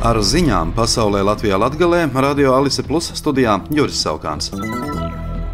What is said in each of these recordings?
Ar ziņām pasaulē Latvijā Latgalē Radio Alise Plus studijā Juris Saukāns.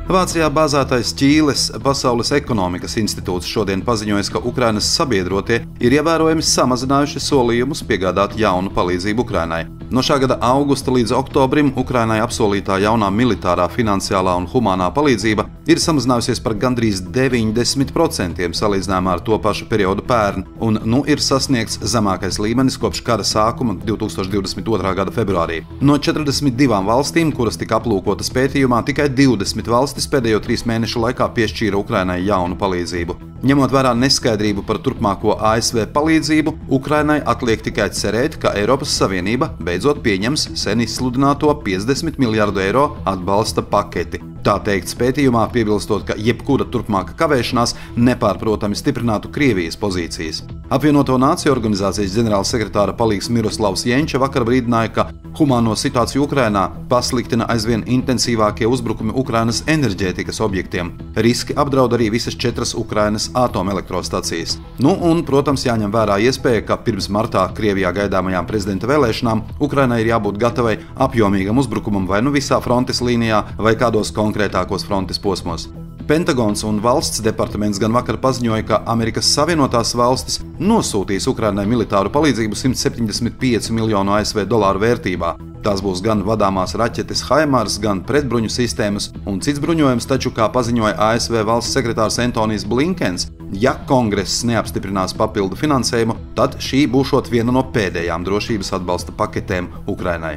Vācijā bāzētais Ķīles Pasaules ekonomikas institūts šodien paziņoja, ka Ukrainas sabiedrotie ir ievērojami samazinājuši solījumus piegādāt jaunu palīdzību Ukrainai. No šā gada augusta līdz oktobrim Ukrainai apsolītā jaunā militārā, finansiālā un humānā palīdzība ir samazinājusies par gandrīz 90% salīdzinājumā ar to pašu periodu pērn, un ir sasniegts zemākais līmenis kopš kara sākuma 2022. Gada februārī. No 42 valstīm, kuras tika aplūkotas pētījumā, tikai 20 valstis pēdējo 3 mēnešu laikā piešķīra Ukrainai jaunu palīdzību. Ņemot vērā neskaidrību par turpmāko ASV palīdzību, Ukrainai atliek tikai cerēt, ka Eiropas Savienība beidzot pieņems sen izsludināto 50 miljārdu eiro atbalsta paketi. Tā teikts pētījumā, piebilstot, ka jebkura turpmāka kavēšanās nepārprotami stiprinātu Krievijas pozīcijas. Apvienoto Nāciju organizācijas ģenerālsekretāra palīgs Miroslavs Jenča vakar brīdināja, ka humāno situāciju Ukrainā pasliktina aizvien intensīvākie uzbrukumi Ukrainas enerģētikas objektiem. Riski apdraud arī visas 4 Ukrainas atomelektrostacijas. Protams, jāņem vērā iespēja, ka pirms martā Krievijā gaidāmajām prezidenta vēlēšanām Ukrainai ir jābūt gatavai apjomīgam uzbrukumam vai visā frontes līnijā vai kādos konkrētākos frontes posmos. Pentagons un valsts departaments gan vakar paziņoja, ka Amerikas Savienotās valstis nosūtīs Ukrainai militāru palīdzību 175 miljonu ASV dolāru vērtībā. Tās būs gan vadāmās raķetes HIMARS, gan pretbruņu sistēmas un cits bruņojums, taču, kā paziņoja ASV valsts sekretārs Antonijs Blinkens, ja kongress neapstiprinās papildu finansējumu, tad šī būšot viena no pēdējām drošības atbalsta paketēm Ukrainai.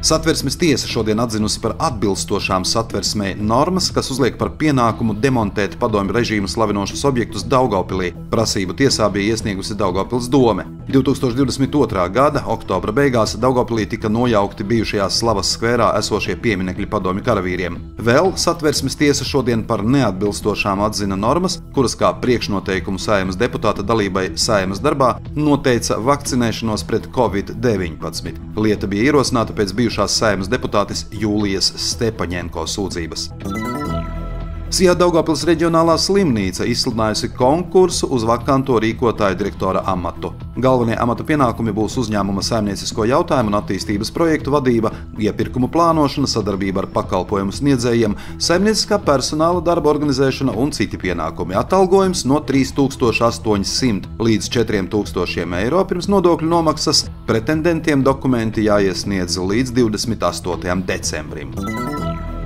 Satversmes tiesa šodien atzinusi par atbilstošām satversmei normas, kas uzliek par pienākumu demontēt padomju režīmu slavinošus objektus Daugavpilī. Prasību tiesā bija iesniegusi Daugavpils dome. 2022. gada oktobra beigās Daugavpilī tika nojaukti bijušajā Slavas skverā esošie pieminekļi padomju karavīriem. Vēl satversmes tiesa šodien par neatbilstošām atzina normas, kuras kā priekšnoteikumu Saeimas deputāta dalībai Saeimas darbā noteica vakcinēšanos pret Covid-19. Lieta bija ierosināta pēc bijušās Saeimas deputātes Jūlijas Stepaņenko sūdzības. Sijā Daugavpils reģionālā slimnīca izsludinājusi konkursu uz vakanto rīkotāju direktora amatu. Galvenie amata pienākumi būs uzņēmuma saimniecisko jautājumu un attīstības projektu vadība, iepirkumu plānošana, sadarbība ar pakalpojumu sniedzējiem, saimnieciskā personāla darba organizēšana un citi pienākumi. Atalgojums no 3800 līdz 4000 eiro pirms nodokļu nomaksas. Pretendentiem dokumenti jāiesniedz līdz 28. decembrim.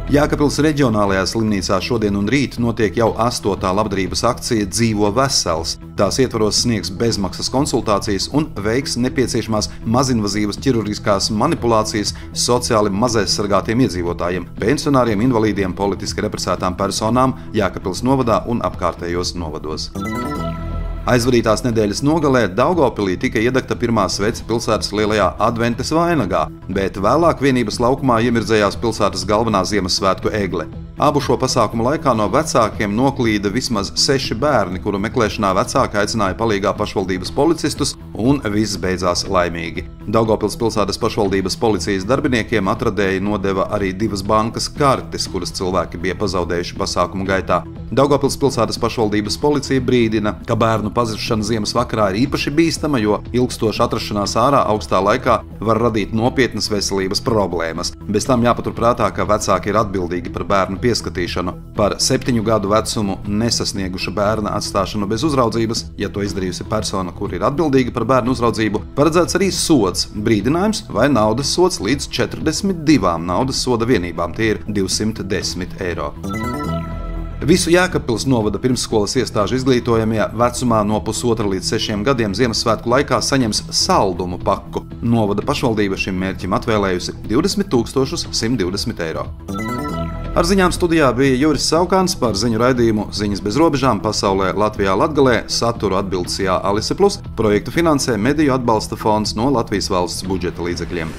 Jēkabpils reģionālajā slimnīcā šodien un rīt notiek jau 8. labdarības akcija Dzīvo vesels. Tās ietvaros sniegs bezmaksas konsultācijas un veiks nepieciešamās mazinvazīvas ķirurģiskās manipulācijas sociāli mazaizsargātiem iedzīvotājiem, pensionāriem, invalīdiem, politiski represētām personām Jēkabpils novadā un apkārtējos novados. Aizvadītās nedēļas nogalē Daugavpilī tika iedegta pirmā svece pilsētas lielajā adventes vainagā, bet vēlāk vienības laukumā iemirdzējās pilsētas galvenā Ziemassvētku egle. Abu šo pasākumu laikā no vecākiem noklīda vismaz 6 bērni, kuru meklēšanā vecāki aicināja palīgā pašvaldības policistus, un viss beidzās laimīgi. Daugavpils pilsētas pašvaldības policijas darbiniekiem atradēji nodeva arī 2 bankas kartes, kuras cilvēki bija pazaudējuši pasākumu gaitā. Daugavpils pilsētas pašvaldības policija brīdina, ka bērnu pazušana ziemas vakarā ir īpaši bīstama, jo ilgstoša atrašanās ārā augstā laikā var radīt nopietnas veselības problēmas. Bez tam jāpaturprātā, ka vecāki ir atbildīgi par bērnu pieskatīšanu. Par 7 gadu vecumu nesasnieguša bērna atstāšanu bez uzraudzības, ja to izdarījusi persona, kur ir atbildīga par bērnu uzraudzību, paredzēts arī sods, brīdinājums vai naudas sods līdz 42 naudas soda vienībām, tie ir 210 eiro. Visu Jēkabpils novada pirmsskolas iestāžu izglītojamie vecumā no 1,5 līdz 6 gadiem Ziemassvētku laikā saņems saldumu paku. Novada pašvaldība šim mērķim atvēlējusi 20 120 eiro. Ar ziņām studijā bija Juris Saukāns. Par ziņu raidījumu Ziņas bez robežām pasaulē Latvijā Latgalē saturu atbild Sijā Alise Plus. Projektu finansē Mediju atbalsta fonds no Latvijas valsts budžeta līdzekļiem.